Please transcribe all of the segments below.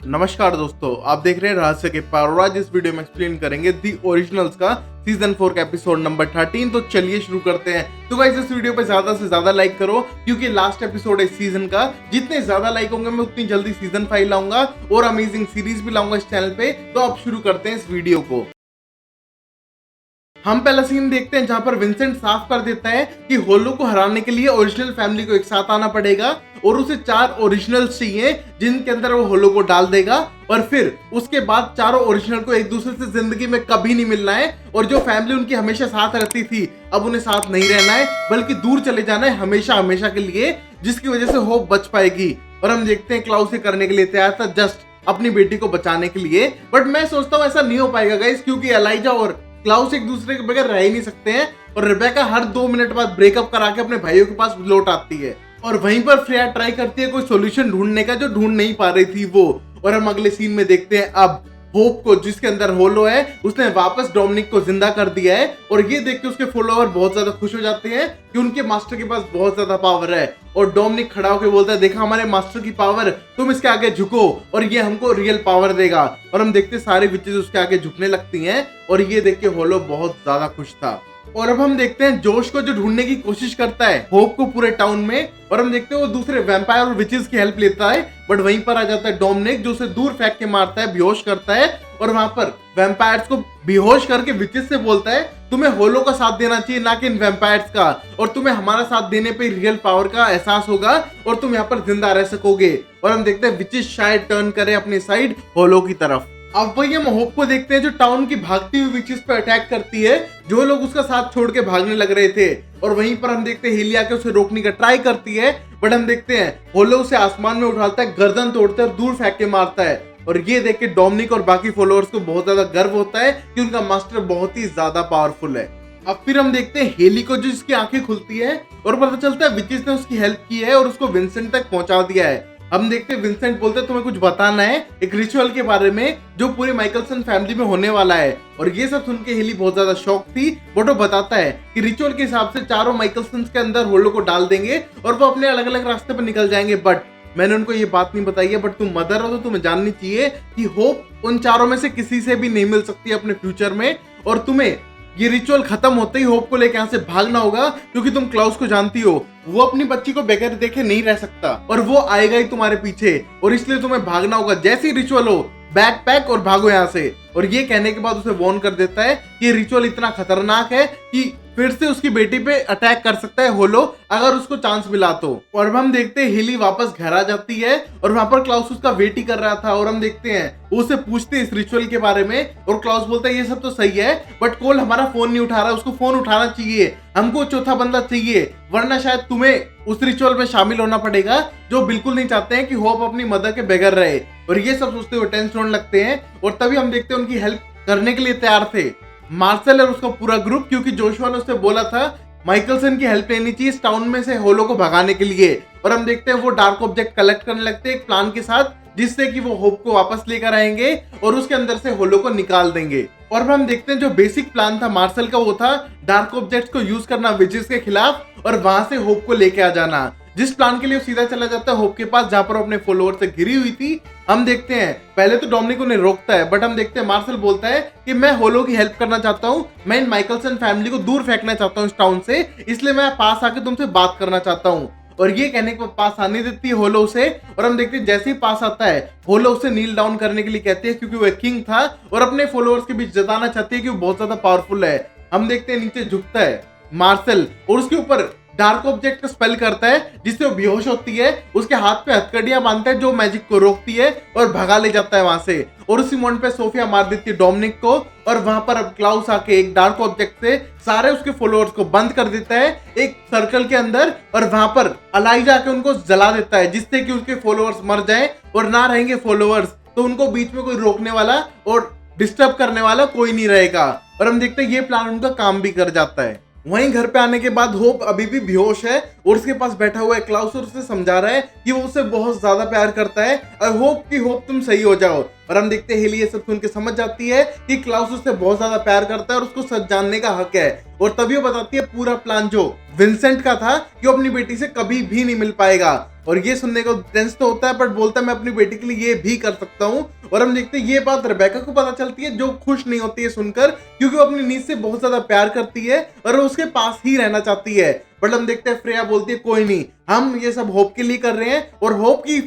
नमस्कार दोस्तों, आप देख रहे हैं रहस्य के पार और आज इस वीडियो में एक्सप्लेन करेंगे दी ओरिजिनल्स का सीजन 4 का एपिसोड नंबर 13। तो चलिए शुरू करते हैं। तो गाइस इस वीडियो पे ज्यादा से ज्यादा लाइक करो क्योंकि लास्ट एपिसोड है इस सीजन का। जितने ज्यादा लाइक होंगे मैं उतनी जल्दी सीजन 5 लाऊंगा और अमेजिंग सीरीज भी लाऊंगा इस चैनल पे। तो अब शुरू करते हैं इस वीडियो को। हम पहला सीन देखते हैं जहां पर विंसेंट साफ कर देता है कि होलो को हराने के लिए ओरिजिनल फैमिली को एक साथ आना पड़ेगा और उसे 4 ओरिजिनल्स चाहिए जिनके अंदर वो होलो को डाल देगा और फिर उसके बाद चारों ओरिजिनल को एक दूसरे से जिंदगी में कभी नहीं मिलना है और जो फैमिली उनकी हमेशा साथ रहती थी अब उन्हें साथ नहीं रहना है बल्कि दूर चले जाना है हमेशा हमेशा के लिए, जिसकी वजह से होप बच पाएगी। और हम देखते हैं क्लाउस ये करने के लिए तैयार था जस्ट अपनी बेटी को बचाने के लिए, बट मैं सोचता हूँ ऐसा नहीं हो पाएगा गाइस क्योंकि एलाइजा और क्लाउस एक दूसरे के बगैर रह ही नहीं सकते हैं और रेबेका हर 2 मिनट बाद ब्रेकअप करा के अपने भाइयों के पास लौट आती है और वहीं पर फ्रेया ट्राई करती है कोई सॉल्यूशन ढूंढने का जो ढूंढ नहीं पा रही थी वो। और हम अगले सीन में देखते हैं अब होप को जिसके अंदर होलो है उसने वापस डोमिनिक को जिंदा कर दिया है और ये देख के उसके फॉलोअर बहुत ज्यादा खुश हो जाते हैं कि उनके मास्टर के पास बहुत ज्यादा पावर है। और डोमिनिक खड़ा होकर बोलता है देखा हमारे मास्टर की पावर, तुम इसके आगे झुको और ये हमको रियल पावर देगा। और हम देखते सारे विचेस उसके आगे झुकने लगती हैं और ये देख के होलो बहुत ज्यादा खुश था। और अब हम देखते हैं जोश को जो ढूंढने की कोशिश करता है होप को पूरे टाउन में और हम देखते हैं वो दूसरे वैम्पायर और विचेस की हेल्प लेता है बट वहीं पर आ जाता है डोमिनिक जो उसे दूर फेंक के मारता है, बेहोश करता है और वहां पर वैम्पायर्स को बेहोश करके विचेस से बोलता है तुम्हें होलो का साथ देना चाहिए ना कि इन वैम्पायर्स का, और तुम्हें हमारा साथ देने पे रियल पावर का एहसास होगा और तुम यहाँ पर जिंदा रह सकोगे। और हम देखते हैं विचेस शायद टर्न करे अपनी साइड होलो की तरफ। अब वही हम होप को देखते हैं जो टाउन की भागती हुई विचेस पे अटैक करती है, जो लोग उसका साथ छोड़ के भागने लग रहे थे। और वहीं पर हम देखते हैं हेलिया के उसे रोकने का ट्राई करती है बट हम देखते हैं होलो उसे आसमान में उठाता है, गर्दन तोड़ता है और दूर फेंक के मारता है। और ये देख के डोमिनिक और बाकी फॉलोअर्स को बहुत ज्यादा गर्व होता है कि उनका मास्टर बहुत ही ज्यादा पावरफुल है। अब फिर हम देखते हैं हेली को जो जिसकी आंखें खुलती है और पता चलता है विचेस ने उसकी हेल्प की है और उसको विंसेंट तक पहुंचा दिया है। हम देखते हैं विंसेंट बोलते हैं तुम्हें कुछ बताना है एक रिचुअल के बारे में जो पूरी माइकलसन फैमिली में होने वाला है। और ये सब सुन के हेली बहुत ज्यादा शॉक थी बट वो बताता है कि रिचुअल के हिसाब से चारों माइकलसन के अंदर होलो को डाल देंगे और वो अपने अलग अलग रास्ते पर निकल जाएंगे। बट मैंने उनको ये बात नहीं बताई है बट तुम मदर हो तो तुम्हें जाननी चाहिए कि होप उन चारों में से किसी से भी नहीं मिल सकती अपने फ्यूचर में और तुम्हें ये रिचुअल खत्म होते ही होप को लेकर यहाँ से भागना होगा क्योंकि तुम क्लाउस को जानती हो वो अपनी बच्ची को बगैर देखे नहीं रह सकता और वो आएगा ही तुम्हारे पीछे और इसलिए तुम्हें भागना होगा। जैसी रिचुअल हो बैग पैक और भागो यहाँ से। और ये कहने के बाद उसे वार्न कर देता है कि ये रिचुअल इतना खतरनाक है कि फिर से उसकी बेटी पे अटैक कर सकता है होलो अगर उसको चांस मिला तो। और हम देखते हैं हिली वापस घर आ जाती है और वहां पर क्लाउस उसका वेट ही कर रहा था और हम देखते हैं वो उसे पूछते हैं इस रिचुअल के बारे में और क्लाउस बोलता है ये सब तो सही है बट कोल हमारा फोन नहीं उठा रहा, उसको फोन उठाना चाहिए, हमको चौथा बंदा चाहिए वरना शायद तुम्हें उस रिचुअल में शामिल होना पड़ेगा जो बिल्कुल नहीं चाहते हैं कि होप अपनी मदर के बगैर रहे। और ये सब सोचते हुए टेंस होने लगते हैं और तभी हम देखते हैं उनकी हेल्प करने के लिए तैयार थे मार्शल और उसका पूरा ग्रुप क्योंकि जोशुआ ने उससे बोला था माइकलसन की हेल्प लेनी चाहिए इस टाउन में से होलो को भगाने के लिए। और हम देखते हैं वो डार्क ऑब्जेक्ट कलेक्ट करने लगते हैं एक प्लान के साथ जिससे कि वो होप को वापस लेकर आएंगे और उसके अंदर से होलो को निकाल देंगे। और हम देखते हैं जो बेसिक प्लान था मार्शल का वो था डार्क ऑब्जेक्ट्स को यूज करना विचेस के खिलाफ और वहां से होप को लेके आ जाना, जिस प्लान के लिए वो सीधा चला जाता है होप के पास जहां पर वो अपने फॉलोअर से घिरी हुई थी। हम देखते हैं पहले तो डोमिनिक उन्हें रोकता है बट हम देखते हैं मार्शल बोलता है कि मैं होलो की हेल्प करना चाहता हूं, मैं इन माइकलसन फैमिली को दूर फेंकना चाहता हूं इस टाउन से, इसलिए मैं पास आके तुमसे बात करना चाहता हूं। और ये कहने के पास आने देती है होलो उसे और हम देखते हैं जैसे ही पास आता है होलो उसे नील डाउन करने के लिए कहती है क्योंकि वो एक किंग था और अपने फॉलोअर्स के बीच जताना चाहती है कि वो बहुत ज्यादा पावरफुल है। हम देखते हैं नीचे झुकता है मार्शल और उसके ऊपर डार्क ऑब्जेक्ट का स्पेल करता है जिससे वो बेहोश होती है, उसके हाथ पे हथकड़ियां बांधता है जो मैजिक को रोकती है और भगा ले जाता है वहां से। और उसी मोमेंट पे सोफिया मार देती है डोमिनिक को और वहां पर अब क्लाउस आके एक डार्क ऑब्जेक्ट से सारे उसके फॉलोअर्स को बंद कर देता है एक सर्कल के अंदर और वहां पर एलाइजा आके उनको जला देता है जिससे कि उसके फॉलोअर्स मर जाए और ना रहेंगे फॉलोअर्स तो उनको बीच में कोई रोकने वाला और डिस्टर्ब करने वाला कोई नहीं रहेगा। और हम देखते हैं ये प्लान उनका काम भी कर जाता है। वहीं घर पे आने के बाद होप अभी भी बेहोश है और उसके पास बैठा हुआ है क्लाउस और उसे समझा रहा है कि वो उसे बहुत ज्यादा प्यार करता है और होप तुम सही हो जाओ, और हम देखते हैं हेली ये सब सुन के समझ जाती है कि क्लाउस उससे बहुत ज्यादा प्यार करता है और उसको सच जानने का हक है। और तभी वो बताती है पूरा प्लान जो विंसेंट का था कि वो अपनी बेटी से कभी भी नहीं मिल पाएगा। और ये सुनने को टेंस तो होता है, बट बोलता है मैं अपनी बेटी के लिए ये भी कर सकता हूँ। और हम देखते हैं ये बात रेबेका को पता चलती है, जो खुश नहीं होती है सुनकर, क्योंकि वो अपनी नीज से बहुत ज्यादा प्यार करती है और वो उसके पास ही रहना चाहती है। बट हम देखते हैं फ्रेया बोलती है कोई नहीं, हम ये सब होप के लिए कर रहे हैं और होप की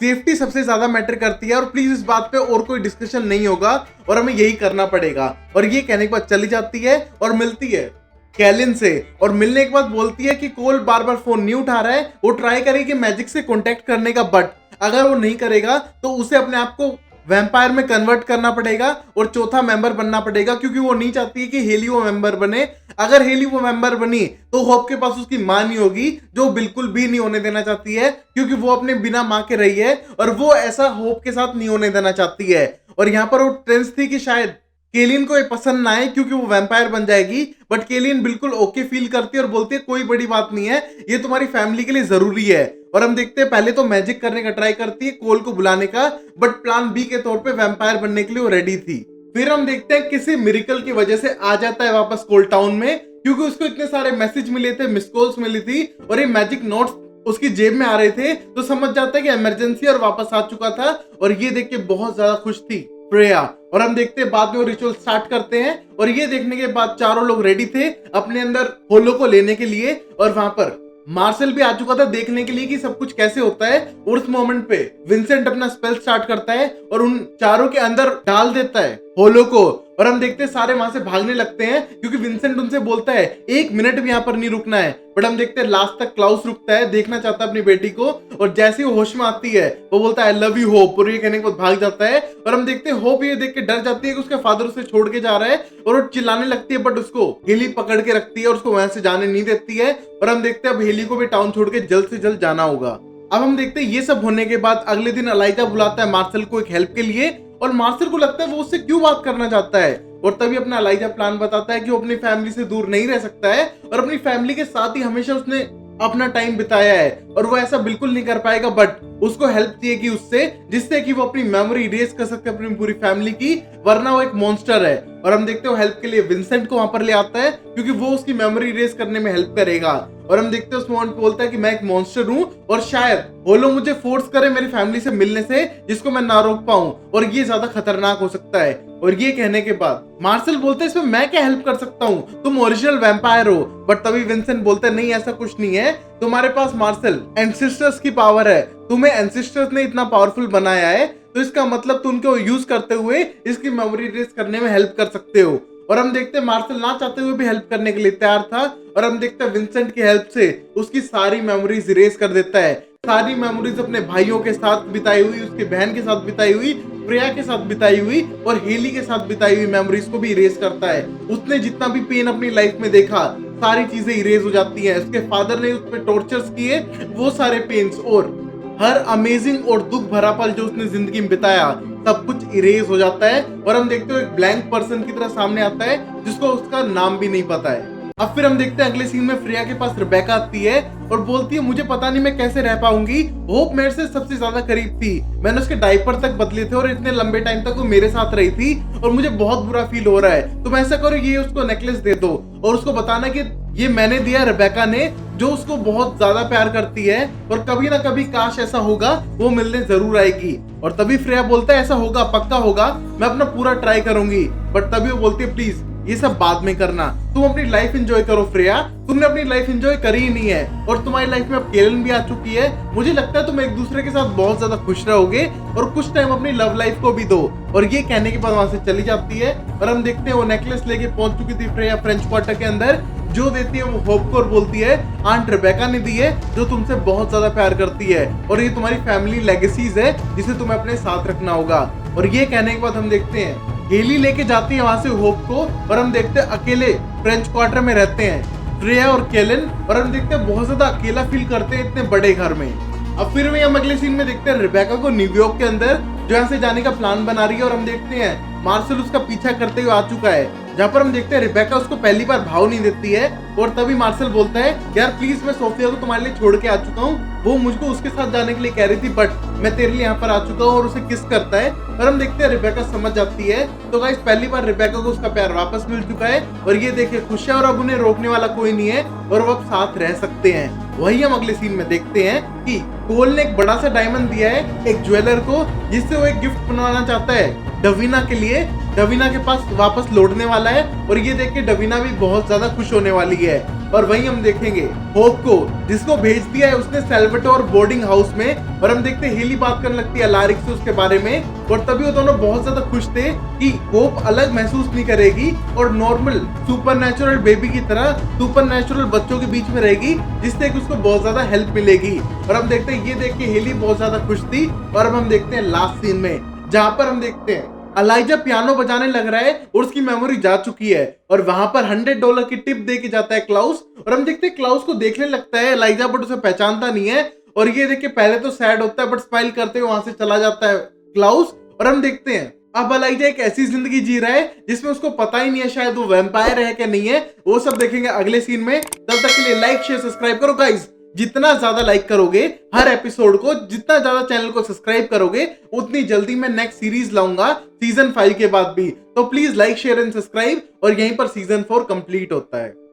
सेफ्टी सबसे ज्यादा मैटर करती है और प्लीज इस बात पे और कोई डिस्कशन नहीं होगा और हमें यही करना पड़ेगा। और ये कहने के बाद चली जाती है और मिलती है कैलिन से। और मिलने के बाद बोलती है कि कोल बार बार फोन नहीं उठा रहा है, वो ट्राई करेगी मैजिक से कांटेक्ट करने का, बट अगर वो नहीं करेगा तो उसे अपने आप को वैम्पायर में कन्वर्ट करना पड़ेगा और चौथा मेंबर बनना पड़ेगा, क्योंकि वो नहीं चाहती कि हेली वो मेंबर बने। अगर हेली वो मेंबर बनी तो होप के पास उसकी मां नहीं होगी, जो बिल्कुल भी नहीं होने देना चाहती है, क्योंकि वो अपने बिना मां के रही है और वो ऐसा होप के साथ नहीं होने देना चाहती है। और यहाँ पर वो टेंस थी कि शायद केलिन को ये पसंद ना आए क्योंकि वो वैम्पायर बन जाएगी, बट केलिन बिल्कुल ओके फील करती है और बोलती है कोई बड़ी बात नहीं है, ये तुम्हारी फैमिली के लिए जरूरी है। और हम देखते हैं पहले तो मैजिक करने का ट्राई करती है कोल को बुलाने का, बट प्लान बी के तौर पे वैम्पायर बनने के लिए वो रेडी थी। फिर हम देखते हैं किसी मिरेकल की वजह से आ जाता है वापस कोल टाउन में, क्योंकि उसको इतने सारे मैसेज मिले थे, मिस कॉल्स मिली थी और ये मैजिक नोट्स उसकी जेब में आ रहे थे, तो समझ जाता है कि इमरजेंसी और वापस आ चुका था। और ये देख के बहुत ज्यादा खुश थी फ्रेया। और हम देखते हैं बाद में वो रिचुअल स्टार्ट करते हैं और ये देखने के बाद चारों लोग रेडी थे अपने अंदर होलो को लेने के लिए। और वहां पर मार्शल भी आ चुका था देखने के लिए कि सब कुछ कैसे होता है। और उस मोमेंट पे विंसेंट अपना स्पेल स्टार्ट करता है और उन चारों के अंदर डाल देता है होलो को। और हम देखते हैं सारे वहां से भागने लगते हैं, क्योंकि विंसेंट उनसे बोलता है 1 मिनट भी यहाँ पर नहीं रुकना है। बट हम देखते हैं लास्ट तक क्लाउस रुकता है, देखना चाहता है अपनी बेटी को, और जैसे ही वो होश में आती है वो बोलता है आई लव यू होप, और ये कहने के बाद भाग जाता है। और हम देखते हैं होप ये देख के डर जाती है कि उसके फादर उसे छोड़ के जा रहा है और वो चिल्लाने लगती है, बट उसको हेली पकड़ के रखती है और उसको वहां से जाने नहीं देती है। और हम देखते हैं अब हेली को भी टाउन छोड़ के जल्द से जल्द जाना होगा। अब हम देखते हैं ये सब होने के बाद अगले दिन एलाइजा बुलाता है मार्शल को एक हेल्प के लिए, और मार्शल को लगता है वो उससे क्यों बात करना चाहता है। और तभी अपना एलाइजा प्लान बताता है कि वो अपनी फैमिली से दूर नहीं रह सकता है और अपनी फैमिली के साथ ही हमेशा उसने अपना टाइम बिताया है और वो ऐसा बिल्कुल नहीं कर पाएगा, बट उसको हेल्प चाहिए उससे, जिससे कि वो अपनी मेमोरी इरेज कर सकते अपनी पूरी फैमिली की, वरना वो एक मॉन्स्टर है। और हम देखते हो हेल्प के लिए विंसेंट को वहां पर ले आता है, क्योंकि वो उसकी मेमोरी इरेज करने में हेल्प करेगा। और हम देखते हैं उस मोमेंट पे बोलता है कि मैं एक मॉन्स्टर हूँ और शायद होलो मुझे फोर्स करे मेरी फैमिली से मिलने से, जिसको मैं ना रोक पाऊं, और ये ज्यादा खतरनाक हो सकता है। और ये कहने के बाद मार्शल बोलते हैं इसमें मैं क्या हेल्प कर सकता हूँ, तुम ओरिजिनल वैम्पायर हो। बट तभी विंसेंट बोलता है नहीं ऐसा कुछ नहीं है, तुम्हारे पास मार्शल एंसेस्टर्स की पावर है, तुम्हें एंसेस्टर्स ने इतना पावरफुल बनाया है, तो इसका मतलब तुम उनको यूज करते हुए इसकी मेमोरी इरेज करने में हेल्प कर सकते हो। और हम देखते हैं मार्शल ना चाहते हुए भी हेल्प करने के लिए तैयार था, और हम देखते हैं विंसेंट की हेल्प से उसकी सारी मेमोरीज इरेज कर देता है। सारी मेमोरीज अपने भाइयों के साथ बिताई हुई, उसकी बहन के साथ बिताई हुई, प्रिया के साथ बिताई हुई और हेली के साथ बिताई हुई मेमोरीज को भी इरेज करता है। उसने जितना भी पेन अपनी लाइफ में देखा सारी चीजें इरेज हो जाती हैं। उसके फादर ने उस पर टॉर्चर्स किए वो सारे पेन्स और हर अमेजिंग और दुख भरा पल जो उसने जिंदगी में बिताया सब कुछ इरेज हो जाता है। और हम देखते हो एक ब्लैंक पर्सन की तरह सामने आता है जिसको उसका नाम भी नहीं पता है। अब फिर हम देखते हैं अगले सीन में फ्रेया के पास रेबेका आती है और बोलती है मुझे पता नहीं मैं कैसे रह पाऊंगी, होप मेरे से सबसे ज्यादा करीब थी, मैंने उसके डायपर तक बदले थे और इतने लंबे टाइम तक वो मेरे साथ रही थी और मुझे बहुत बुरा फील हो रहा है। तुम ऐसा करो ये उसको नेकलेस दे दो और उसको बताना कि ये मैंने दिया रेबेका ने, जो उसको बहुत ज्यादा प्यार करती है और कभी ना कभी काश ऐसा होगा वो मिलने जरूर आएगी। और तभी फ्रेया बोलता है ऐसा होगा, पक्का होगा, मैं अपना पूरा ट्राई करूंगी। बट तभी वो बोलती है प्लीज ये सब बाद में करना, तुम अपनी लाइफ एंजॉय करो फ्रेया, तुमने अपनी लाइफ एंजॉय करी ही नहीं है और तुम्हारी लाइफ में अब केलन भी आ चुकी है, मुझे लगता है तुम एक दूसरे के साथ बहुत ज्यादा खुश रहोगे और कुछ टाइम अपनी लव लाइफ को भी दो। और ये कहने के बाद वहां से चली जाती है और हम देखते हैं वो नेकलेस लेके पहुंच चुकी थी फ्रेया फ्रेंच क्वार्टर के अंदर, जो देती है वो होप को और बोलती है आंट रेबेका ने दी है जो तुमसे बहुत ज्यादा प्यार करती है और ये तुम्हारी फैमिली लेगेसीज है जिसे तुम्हें अपने साथ रखना होगा। और ये कहने के बाद हम देखते हैं हेली लेके जाती है वहां से होप को और हम देखते हैं अकेले फ्रेंच क्वार्टर में रहते हैं फ्रेया और केलन, और हम देखते हैं बहुत ज्यादा अकेला फील करते हैं इतने बड़े घर में। अब फिर हम अगले सीन में देखते हैं रेबेका को न्यूयॉर्क के अंदर जो यहाँ से जाने का प्लान बना रही है और हम देखते हैं मार्शल उसका पीछा करते हुए आ चुका है जहाँ पर हम देखते हैं रिबेका उसको पहली बार भाव नहीं देती है और तभी मार्शल बोलता है यार प्लीज मैं सोफिया को तुम्हारे लिए छोड़ के आ चुका हूँ, वो मुझको उसके साथ जाने के लिए कह रही थी बट मैं तेरे लिए यहाँ पर आ चुका हूँ, और उसे किस करता है और हम देखते हैं रिबेका समझ जाती है। तो गाइस पहली बार रिबेका को उसका प्यार वापस मिल चुका है और ये देखे खुश है और अब उन्हें रोकने वाला कोई नहीं है और वो अब साथ रह सकते हैं। वही हम अगले सीन में देखते हैं कि कोल ने एक बड़ा सा डायमंड दिया है एक ज्वेलर को, जिससे वो एक गिफ्ट बनवाना चाहता है डवीना के लिए। डवीना के पास वापस लौटने वाला है और ये देख के डवीना भी बहुत ज्यादा खुश होने वाली है। और वहीं हम देखेंगे होप को, जिसको भेज दिया है उसने सेल्वेटोर बोर्डिंग हाउस में, और हम देखते हैं हेली बात करने लगती है अलारिक से उसके बारे में। और तभी वो दोनों बहुत ज्यादा खुश थे कि होप अलग महसूस नहीं करेगी और नॉर्मल सुपरनैचुरल बेबी की तरह सुपरनैचुरल बच्चों के बीच में रहेगी, जिससे कि उसको बहुत ज्यादा हेल्प मिलेगी। और हम देखते हैं ये देख के हेली बहुत ज्यादा खुश थी। और अब हम देखते हैं लास्ट सीन में, जहां पर हम देखते हैं अलाइजा पियानो बजाने लग रहा है और उसकी मेमोरी जा चुकी है और वहां पर $100 की टिप दे के जाता है क्लाउस। और हम देखते हैं क्लाउस को देखने लगता है अलाइजा बट उसे पहचानता नहीं है। और ये देख के पहले तो सैड होता है बट स्माइल करते हुए वहां से चला जाता है क्लाउस। और हम देखते हैं अब अलाइजा एक ऐसी जिंदगी जी रहा है जिसमें उसको पता ही नहीं है शायद वो वैम्पायर है कि नहीं है, वो सब देखेंगे अगले सीन में। तब तक के लिए लाइक शेयर सब्सक्राइब करो गाइस। जितना ज्यादा लाइक करोगे हर एपिसोड को, जितना ज्यादा चैनल को सब्सक्राइब करोगे, उतनी जल्दी मैं नेक्स्ट सीरीज लाऊंगा सीजन 5 के बाद भी। तो please like share and subscribe, और यहीं पर सीजन 4 कंप्लीट होता है।